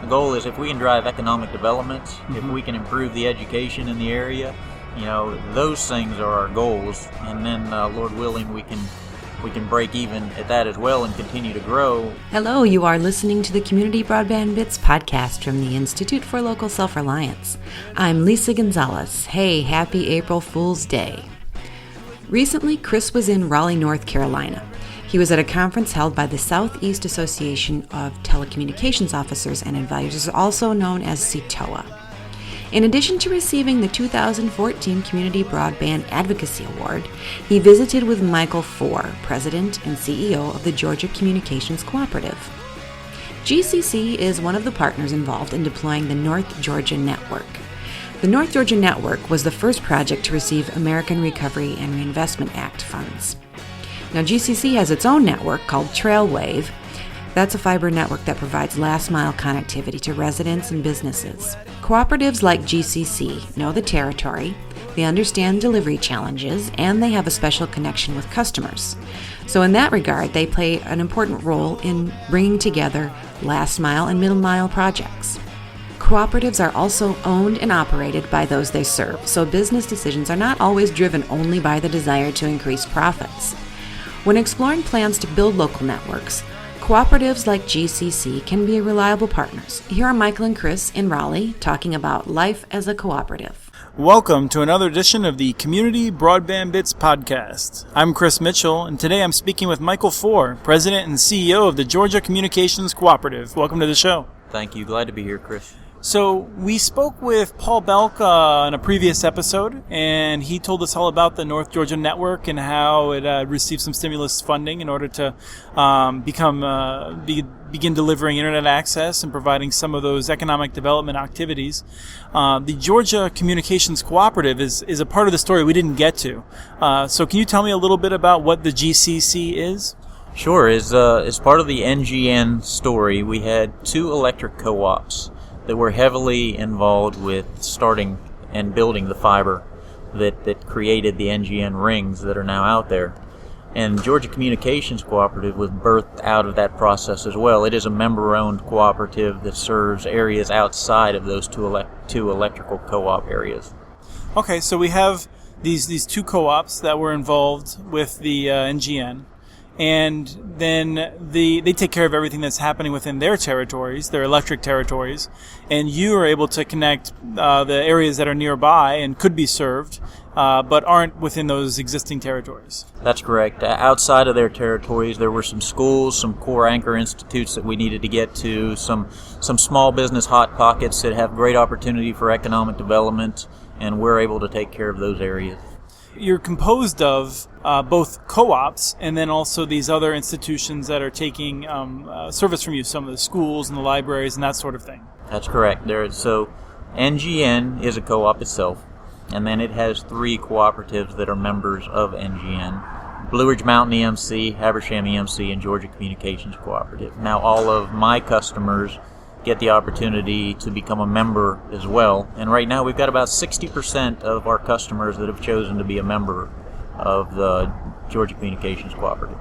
goal is if we can drive economic development, if we can improve the education in the area, those things are our goals. And then, Lord willing, we can break even at that as well and continue to grow. Hello, you are listening to the Community Broadband Bits podcast from the Institute for Local Self-Reliance. I'm Lisa Gonzalez. Hey, happy April Fool's Day. Recently, Chris was in Raleigh, North Carolina. He was at a conference held by the Southeast Association of Telecommunications Officers and Advisors, also known as CTOA. In addition to receiving the 2014 Community Broadband Advocacy Award, he visited with Michael Four, President and CEO of the Georgia Communications Cooperative. GCC is one of the partners involved in deploying the North Georgia Network. The North Georgia Network was the first project to receive American Recovery and Reinvestment Act funds. Now, GCC has its own network called Trailwave. That's a fiber network that provides last-mile connectivity to residents and businesses. Cooperatives like GCC know the territory, they understand delivery challenges, and they have a special connection with customers. So in that regard, they play an important role in bringing together last-mile and middle-mile projects. Cooperatives are also owned and operated by those they serve, so business decisions are not always driven only by the desire to increase profits. When exploring plans to build local networks, cooperatives like GCC can be reliable partners. Here are Michael and Chris in Raleigh talking about life as a cooperative. Welcome to another edition of the Community Broadband Bits podcast. I'm Chris Mitchell, and today I'm speaking with Michael Four, President and CEO of the Georgia Communications Cooperative. Welcome to the show. Thank you. Glad to be here, Chris. So we spoke with Paul Belk in a previous episode, and he told us all about the North Georgia Network and how it received some stimulus funding in order to begin delivering internet access and providing some of those economic development activities. The Georgia Communications Cooperative is a part of the story we didn't get to. So can you tell me a little bit about what the GCC is? Sure. As part of the NGN story, we had two electric co-ops that were heavily involved with starting and building the fiber that created the NGN rings that are now out there. And Georgia Communications Cooperative was birthed out of that process as well. It is a member-owned cooperative that serves areas outside of those two electrical co-op areas. Okay, so we have these two co-ops that were involved with the NGN. And then they take care of everything that's happening within their territories, their electric territories, and you are able to connect the areas that are nearby and could be served, but aren't within those existing territories. That's correct. Outside of their territories, there were some schools, some core anchor institutes that we needed to get to, some small business hot pockets that have great opportunity for economic development, and we're able to take care of those areas. You're composed of both co-ops and then also these other institutions that are taking service from you, some of the schools and the libraries and that sort of thing. That's correct. So NGN is a co-op itself, and then it has three cooperatives that are members of NGN: Blue Ridge Mountain EMC, Habersham EMC, and Georgia Communications Cooperative. Now all of my customers get the opportunity to become a member as well. And right now we've got about 60% of our customers that have chosen to be a member of the Georgia Communications Cooperative.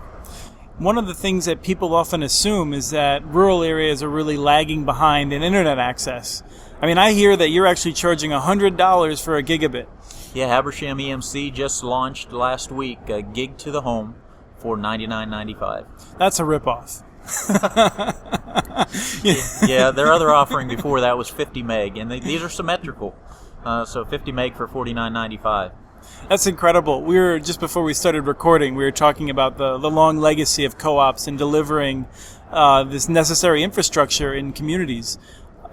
One of the things that people often assume is that rural areas are really lagging behind in internet access. I mean, I hear that you're actually charging $100 for a gigabit. Yeah, Habersham EMC just launched last week a gig to the home for $99.95. That's a ripoff. Yeah, their other offering before that was 50 meg, and these are symmetrical, so 50 meg for $49.95. That's incredible. We were, just before we started recording, we were talking about the long legacy of co-ops in delivering this necessary infrastructure in communities.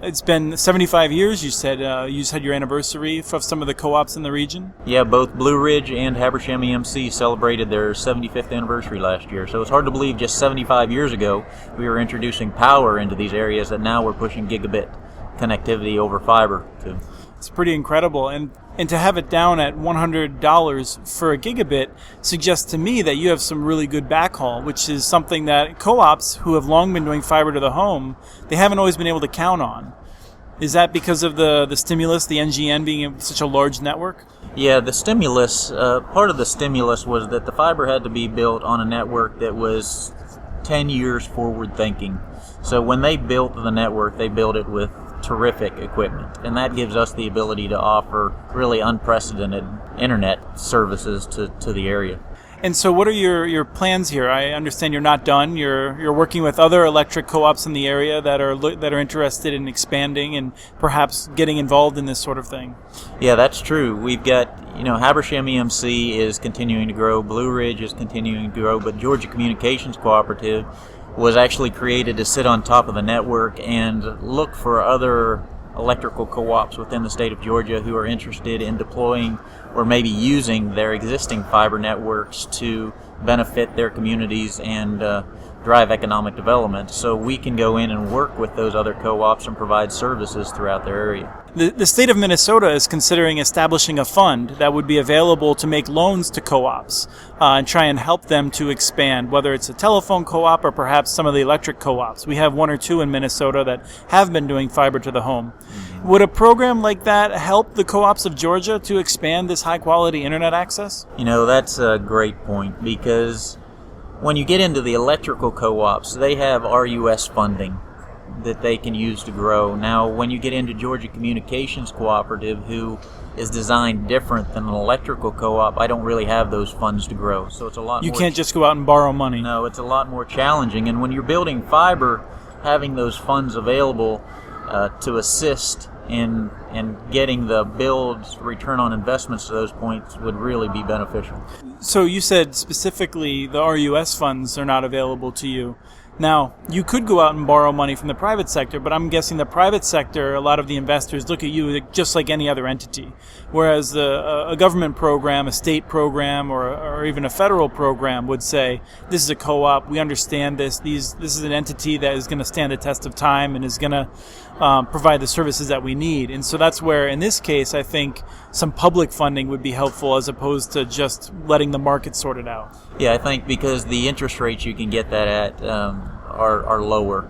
It's been 75 years, you said. You just had your anniversary of some of the co-ops in the region? Yeah, both Blue Ridge and Habersham EMC celebrated their 75th anniversary last year. So it's hard to believe just 75 years ago we were introducing power into these areas that now we're pushing gigabit connectivity over fiber to. It's pretty incredible. And to have it down at $100 for a gigabit suggests to me that you have some really good backhaul, which is something that co-ops who have long been doing fiber to the home, they haven't always been able to count on. Is that because of the stimulus, the NGN being such a large network? Yeah, the stimulus, part of the stimulus was that the fiber had to be built on a network that was 10 years forward thinking. So when they built the network, they built it with terrific equipment, and that gives us the ability to offer really unprecedented internet services to the area. And so what are your plans here? I understand you're not done. You're working with other electric co-ops in the area that are interested in expanding and perhaps getting involved in this sort of thing. Yeah, that's true. We've got, Habersham EMC is continuing to grow, Blue Ridge is continuing to grow, but Georgia Communications Cooperative was actually created to sit on top of the network and look for other electrical co-ops within the state of Georgia who are interested in deploying or maybe using their existing fiber networks to benefit their communities and drive economic development. So we can go in and work with those other co-ops and provide services throughout their area. The state of Minnesota is considering establishing a fund that would be available to make loans to co-ops and try and help them to expand, whether it's a telephone co-op or perhaps some of the electric co-ops. We have one or two in Minnesota that have been doing fiber to the home. Mm-hmm. Would a program like that help the co-ops of Georgia to expand this high-quality internet access? That's a great point, because when you get into the electrical co-ops, they have RUS funding that they can use to grow. Now, when you get into Georgia Communications Cooperative, who is designed different than an electrical co-op, I don't really have those funds to grow. So it's a lot. You can't just go out and borrow money. No, it's a lot more challenging. And when you're building fiber, having those funds available to assist in getting the build's return on investments to those points would really be beneficial. So you said specifically the RUS funds are not available to you. Now, you could go out and borrow money from the private sector, but I'm guessing the private sector, a lot of the investors look at you just like any other entity, whereas a government program, a state program, or even a federal program would say, this is a co-op, we understand this, this is an entity that is going to stand the test of time and is going to provide the services that we need. And so that's where, in this case, I think some public funding would be helpful as opposed to just letting the market sort it out. Yeah, I think because the interest rates you can get that at are lower.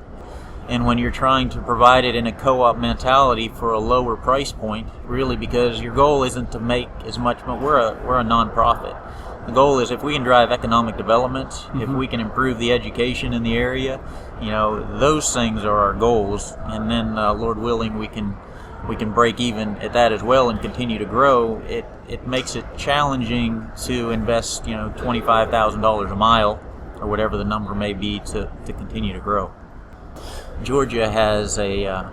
And when you're trying to provide it in a co-op mentality for a lower price point, really, because your goal isn't to make as much, but we're a nonprofit. The goal is if we can drive economic development, mm-hmm. if we can improve the education in the area, those things are our goals. And then, Lord willing, we can break even at that as well and continue to grow. It makes it challenging to invest, $25,000 a mile or whatever the number may be to continue to grow. Georgia has a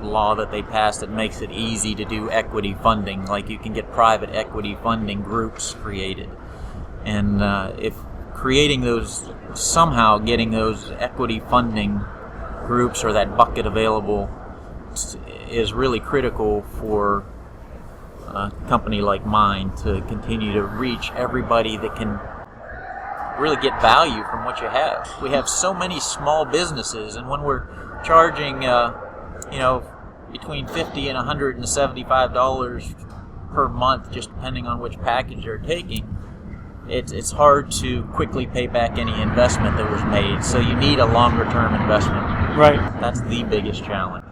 law that they passed that makes it easy to do equity funding. Like you can get private equity funding groups created. And if creating those, somehow getting those equity funding groups or that bucket available is really critical for a company like mine to continue to reach everybody that can really get value from what you have. We have so many small businesses, and when we're charging, between $50 and $175 per month, just depending on which package you're taking, it's hard to quickly pay back any investment that was made. So you need a longer-term investment. Right. That's the biggest challenge.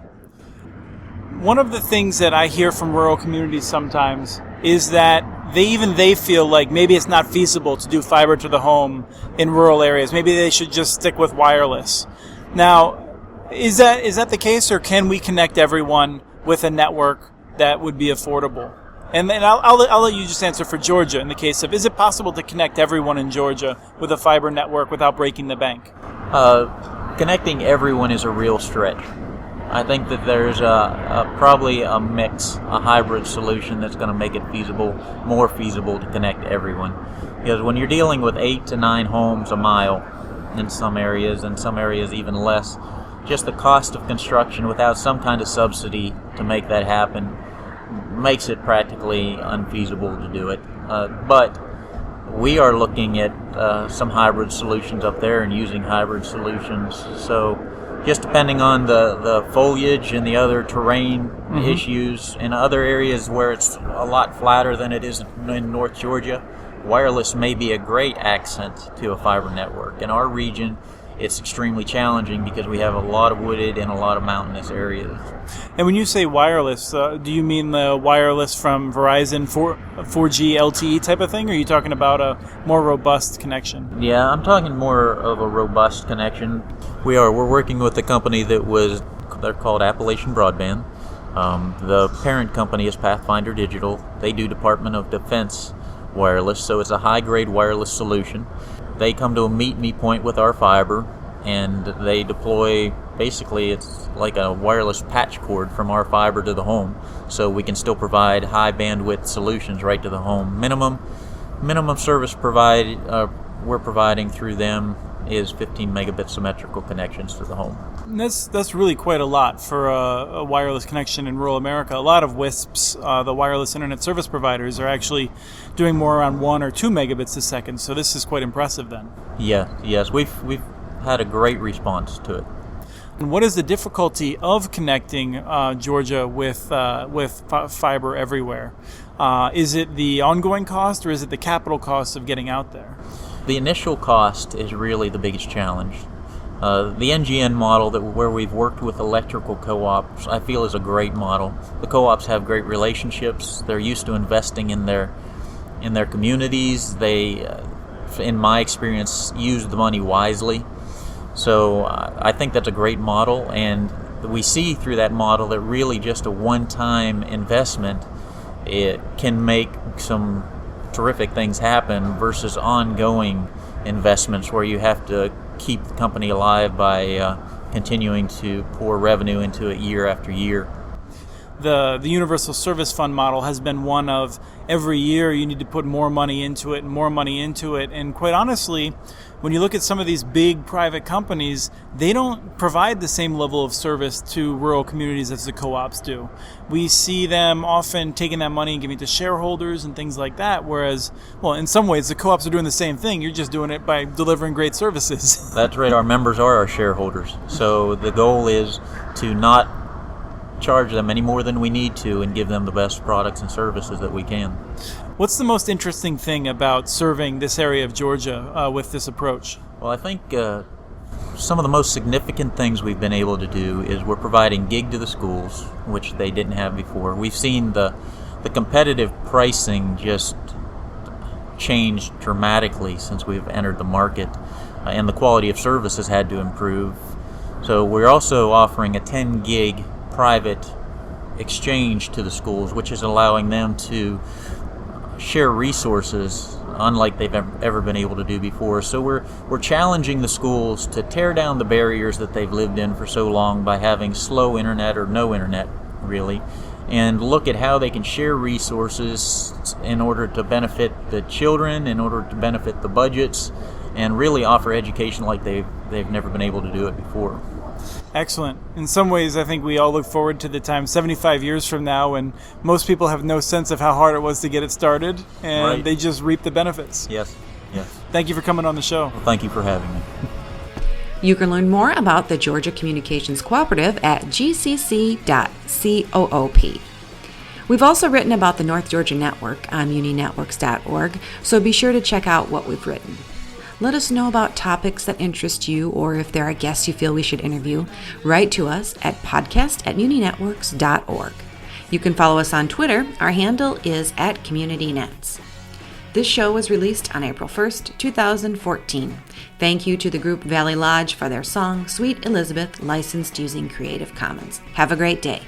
One of the things that I hear from rural communities sometimes is that they feel like maybe it's not feasible to do fiber to the home in rural areas. Maybe they should just stick with wireless. Now, is that the case, or can we connect everyone with a network that would be affordable? And then I'll let you just answer for Georgia in the case of, is it possible to connect everyone in Georgia with a fiber network without breaking the bank? Connecting everyone is a real stretch. I think that there's probably a mix, a hybrid solution that's going to make it more feasible to connect everyone. Because when you're dealing with 8 to 9 homes a mile in some areas, and some areas even less, just the cost of construction without some kind of subsidy to make that happen makes it practically unfeasible to do it. But we are looking at some hybrid solutions up there and using hybrid solutions. So just depending on the foliage and the other terrain mm-hmm. issues in other areas where it's a lot flatter than it is in North Georgia, wireless may be a great accent to a fiber network. In our region, it's extremely challenging because we have a lot of wooded and a lot of mountainous areas. And when you say wireless, do you mean the wireless from Verizon 4G LTE type of thing, or are you talking about a more robust connection? Yeah, I'm talking more of a robust connection. We're working with a company they're called Appalachian Broadband. The parent company is Pathfinder Digital. They do Department of Defense wireless, so it's a high-grade wireless solution. They come to a meet-me point with our fiber, and they deploy, basically it's like a wireless patch cord from our fiber to the home, so we can still provide high bandwidth solutions right to the home. Minimum service we're providing through them is 15 megabit symmetrical connections to the home. And that's really quite a lot for a wireless connection in rural America. A lot of WISPs, the wireless internet service providers, are actually doing more around 1 or 2 megabits a second. So this is quite impressive then. Yes, we've had a great response to it. And what is the difficulty of connecting Georgia with fiber everywhere? Is it the ongoing cost, or is it the capital cost of getting out there? The initial cost is really the biggest challenge. The NGN model where we've worked with electrical co-ops, I feel is a great model. The co-ops have great relationships. They're used to investing in their communities. They, in my experience, use the money wisely. So I think that's a great model, and we see through that model that really just a one-time investment, it can make some terrific things happen versus ongoing investments where you have to keep the company alive by continuing to pour revenue into it year after year. The Universal Service Fund model has been one of every year you need to put more money into it and more money into it. And quite honestly, when you look at some of these big private companies, they don't provide the same level of service to rural communities as the co-ops do. We see them often taking that money and giving it to shareholders and things like that, whereas, well, in some ways, the co-ops are doing the same thing. You're just doing it by delivering great services. That's right. Our members are our shareholders. So the goal is to not charge them any more than we need to and give them the best products and services that we can. What's the most interesting thing about serving this area of Georgia with this approach? Well, I think some of the most significant things we've been able to do is we're providing gig to the schools, which they didn't have before. We've seen the competitive pricing just change dramatically since we've entered the market, and the quality of service has had to improve. So we're also offering a 10 gig private exchange to the schools, which is allowing them to share resources unlike they've ever been able to do before. So we're challenging the schools to tear down the barriers that they've lived in for so long by having slow internet or no internet, really, and look at how they can share resources in order to benefit the children, in order to benefit the budgets, and really offer education like they've never been able to do it before. Excellent. In some ways, I think we all look forward to the time 75 years from now when most people have no sense of how hard it was to get it started, and right. They just reap the benefits. Yes. Thank you for coming on the show. Well, thank you for having me. You can learn more about the Georgia Communications Cooperative at gcc.coop. We've also written about the North Georgia Network on muninetworks.org, so be sure to check out what we've written. Let us know about topics that interest you, or if there are guests you feel we should interview, write to us at podcast@muninetworks.org. You can follow us on Twitter. Our handle is @CommunityNets. This show was released on April 1st, 2014. Thank you to the group Valley Lodge for their song, Sweet Elizabeth, licensed using Creative Commons. Have a great day.